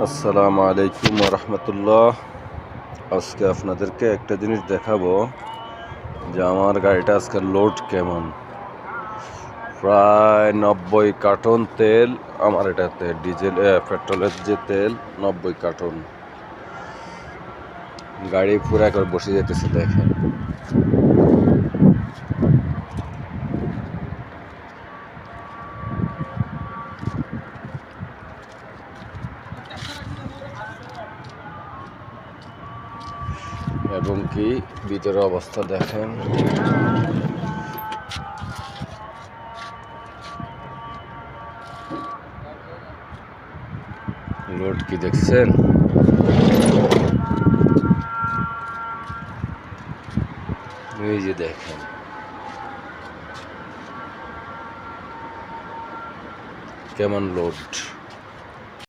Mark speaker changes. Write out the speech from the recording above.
Speaker 1: আসসালামু আলাইকুম রহমতুল্লাহ। আজকে আপনাদেরকে একটা জিনিস দেখাবো যে আমার গাড়িটা আজকে লোড কেমন। প্রায় 90 কার্টন তেল আমার এটাতে, ডিজেল পেট্রোলের যে তেল 90 কার্টন। গাড়ি পুরো একবার বসে যেতেছে দেখেন। এবং কি ভিতরে অবস্থা দেখেন। লোড কি দেখছেন? এই যে দেখেন কেমন লোড।